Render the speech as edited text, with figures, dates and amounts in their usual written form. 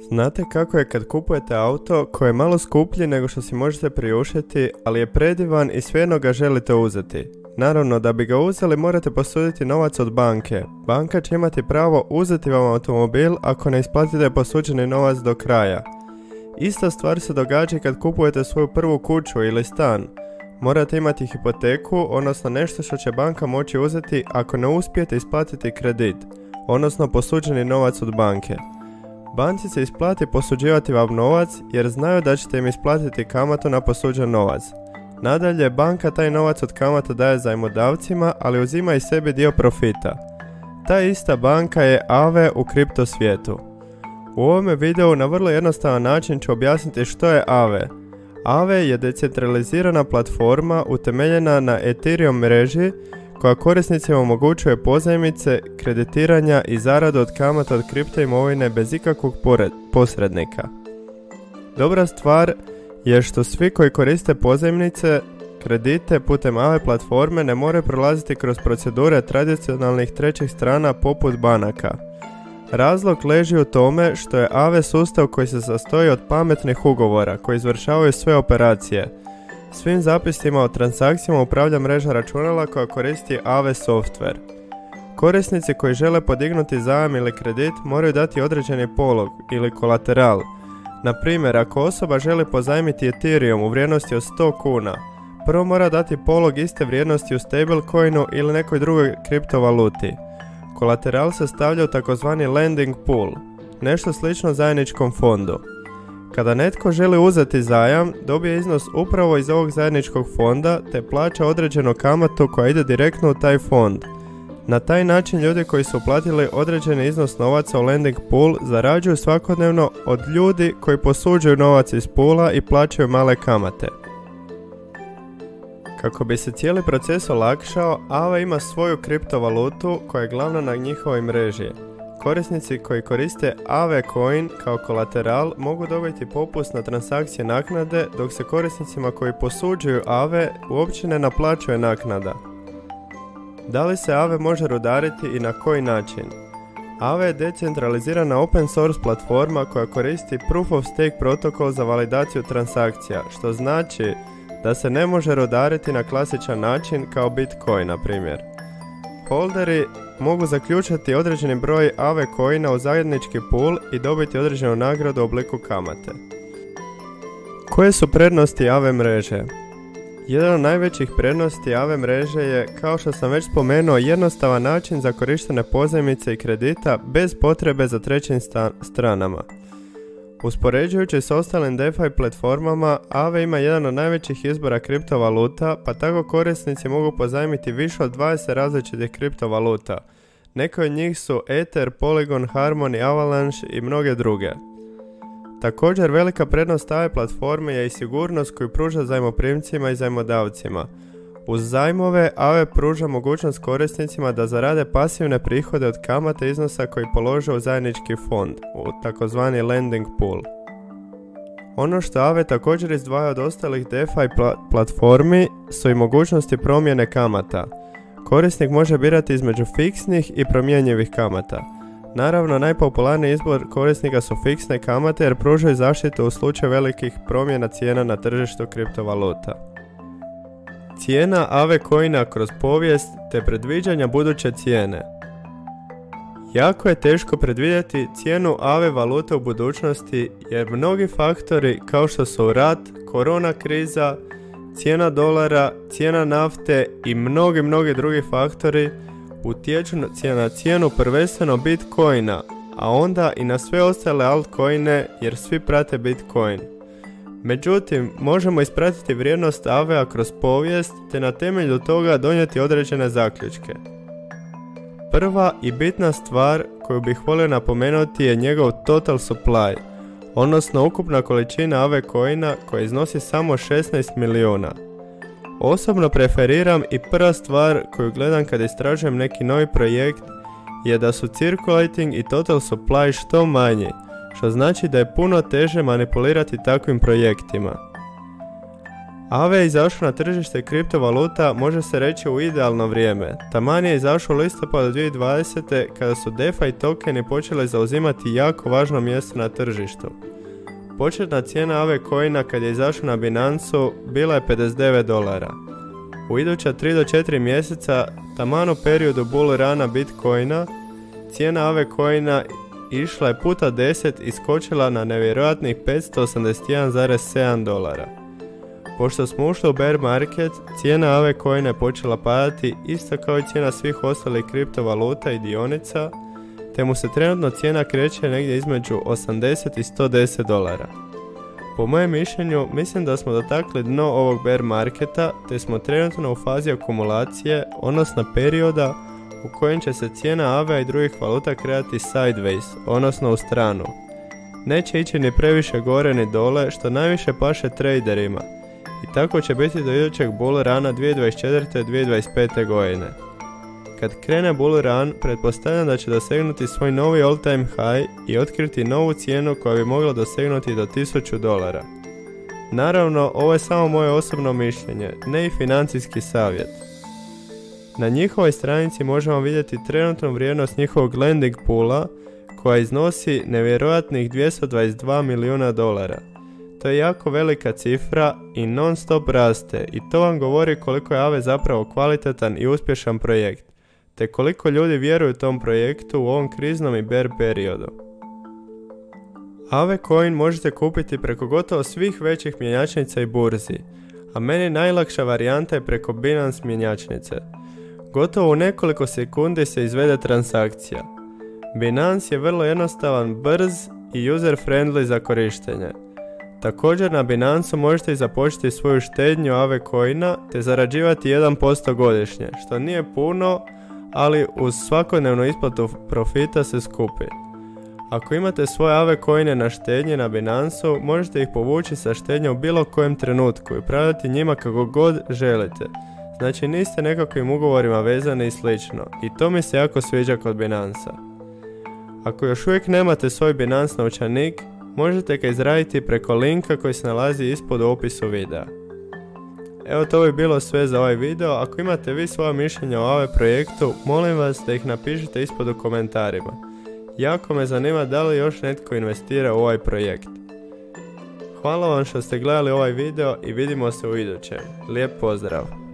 Znate kako je kad kupujete auto koje je malo skuplji nego što si možete priuštiti, ali je predivan i svejedno ga želite uzeti? Naravno, da bi ga uzeli morate posuditi novac od banke. Banka će imati pravo uzeti vam automobil ako ne isplatite posuđeni novac do kraja. Ista stvar se događa kad kupujete svoju prvu kuću ili stan. Morate imati hipoteku, odnosno nešto što će banka moći uzeti ako ne uspijete isplatiti kredit, odnosno posuđeni novac od banke. Banci se isplati posuđivati vam novac jer znaju da ćete im isplatiti kamatu na posuđen novac. Nadalje, banka taj novac od kamata daje zajmodavcima, ali uzima i sebi dio profita. Ta ista banka je Aave u kripto svijetu. U ovome videu na vrlo jednostavan način ću objasniti što je Aave. Aave je decentralizirana platforma utemeljena na Ethereum mreži koja korisnicima omogućuje pozajmice, kreditiranja i zaradu od kamata od kripto imovine bez ikakvog posrednika. Dobra stvar je što svi koji koriste pozajmnice, kredite putem Aave platforme ne moraju prolaziti kroz procedure tradicionalnih trećih strana poput banaka. Razlog leži u tome što je Aave sustav koji se sastoji od pametnih ugovora koji izvršavaju sve operacije. Svim zapisima o transakcijama upravlja mreža računala koja koristi Aave software. Korisnici koji žele podignuti zajam ili kredit moraju dati određeni polog ili kolateral. Na primjer, ako osoba želi pozajmiti Ethereum u vrijednosti od 100 kuna, prvo mora dati polog iste vrijednosti u stablecoinu ili nekoj drugoj kriptovaluti. Kolateral se stavlja u takozvani lending pool, nešto slično zajedničkom fondu. Kada netko želi uzeti zajam, dobije iznos upravo iz ovog zajedničkog fonda te plaća određenu kamatu koja ide direktno u taj fond. Na taj način ljudi koji su uplatili određeni iznos novaca u lending pool zarađuju svakodnevno od ljudi koji posuđuju novac iz poola i plaćaju male kamate. Kako bi se cijeli proces olakšao, Aave ima svoju kriptovalutu koja je glavna na njihovoj mreži. Korisnici koji koriste Aave Coin kao kolateral mogu dobiti popust na transakcije naknade, dok se korisnicima koji posuđuju Aave uopće ne naplaćuje naknada. Da li se Aave može rudariti i na koji način? Aave je decentralizirana open source platforma koja koristi Proof of Stake protokol za validaciju transakcija, što znači da se ne može rudariti na klasičan način kao Bitcoin, na primjer. Holderi mogu zaključati određeni broj Aave coina u zajednički pool i dobiti određenu nagradu u obliku kamate. Koje su prednosti Aave mreže? Jedan od najvećih prednosti Aave mreže je, kao što sam već spomenuo, jednostavan način za korištenje pozajmice i kredita bez potrebe za trećim stranama. Uspoređujući s ostalim DeFi platformama, Aave ima jedan od najvećih izbora kriptovaluta, pa tako korisnici mogu pozajmiti više od 20 različitih kriptovaluta. Neke od njih su Ether, Polygon, Harmony, Avalanche i mnoge druge. Također, velika prednost Aave platforme je i sigurnost koju pruža zajmoprimcima i zajmodavcima. Uz zajmove, Aave pruža mogućnost korisnicima da zarade pasivne prihode od kamate iznosa koji polože u zajednički fond, u takozvani lending pool. Ono što Aave također izdvaja od ostalih DeFi platformi su i mogućnosti promjene kamata. Korisnik može birati između fiksnih i promjenjivih kamata. Naravno, najpopularniji izbor korisnika su fiksne kamate jer pružaju zaštitu u slučaju velikih promjena cijena na tržištu kriptovaluta. Cijena Aave coina kroz povijest te predviđanja buduće cijene. Jako je teško predvidjeti cijenu Aave valute u budućnosti jer mnogi faktori kao što su rat, korona kriza, cijena dolara, nafte i mnogi drugi faktori utječu na cijenu prvenstveno Bitcoina, a onda i na sve ostale altcoine jer svi prate Bitcoin. Međutim, možemo ispratiti vrijednost Aavea kroz povijest te na temelju toga donijeti određene zaključke. Prva i bitna stvar koju bih volio napomenuti je njegov total supply, odnosno ukupna količina Aave coina koja iznosi samo 16 milijuna. Osobno preferiram i prva stvar koju gledam kad istražujem neki novi projekt je da su circulating i total supply što manji, što znači da je puno teže manipulirati takvim projektima. Aave je izašao na tržište kriptovaluta, može se reći, u idealno vrijeme. Taman je izašao u listopadu 2020. kada su DeFi tokeni počeli zauzimati jako važno mjesto na tržištu. Početna cijena Aave coina kad je izašao na Binance bila je $59. U iduća 3 do 4 mjeseca, taman u periodu bull runa Bitcoina, cijena Aave coina išla je puta 10 i skočila na nevjerojatnih $581,7. Pošto smo ušli u bear market, cijena Aave coina je počela padati isto kao i cijena svih ostalih kriptovaluta i dionica, te mu se trenutno cijena kreće negdje između $80 i $110. Po mojem mišljenju, mislim da smo dotakli dno ovog bear marketa, te smo trenutno u fazi akumulacije, odnosno perioda u kojem će se cijena Aave i drugih valuta kretati sideways, odnosno u stranu. Neće ići ni previše gore ni dole, što najviše paše traderima. I tako će biti do idućeg bull runa 2024. 2025. godine. Kad krene bull run, pretpostavljam da će dosegnuti svoj novi all time high i otkriti novu cijenu koja bi mogla dosegnuti do $1000. Naravno, ovo je samo moje osobno mišljenje, ne i financijski savjet. Na njihovoj stranici možemo vidjeti trenutnu vrijednost njihovog lending poola koja iznosi nevjerojatnih $222 milijuna. To je jako velika cifra i non stop raste i to vam govori koliko je Aave zapravo kvalitetan i uspješan projekt, te koliko ljudi vjeruju tom projektu u ovom kriznom i bear periodu. Aave coin možete kupiti preko gotovo svih većih mjenjačnica i burzi, a meni najlakša varijanta je preko Binance mjenjačnice. Gotovo u nekoliko sekundi se izvede transakcija. Binance je vrlo jednostavan, brz i user friendly za korištenje. Također na Binance možete i započeti svoju štednju Aave coina te zarađivati 1% godišnje, što nije puno, ali uz svakodnevnu isplatu profita se skupi. Ako imate svoje Aave coine na štednji na Binance, možete ih povući sa štednje u bilo kojem trenutku i upravljati njima kako god želite. Znači niste nekakvim ugovorima vezani i slično, i to mi se jako sviđa kod Binance. Ako još uvijek nemate svoj Binance novčanik, možete ga izraditi preko linka koji se nalazi ispod u opisu videa. Evo, to bi bilo sve za ovaj video. Ako imate vi svoje mišljenje o Aave projektu, molim vas da ih napišete ispod u komentarima. Jako me zanima da li još netko investira u ovaj projekt. Hvala vam što ste gledali ovaj video i vidimo se u idućem. Lijep pozdrav!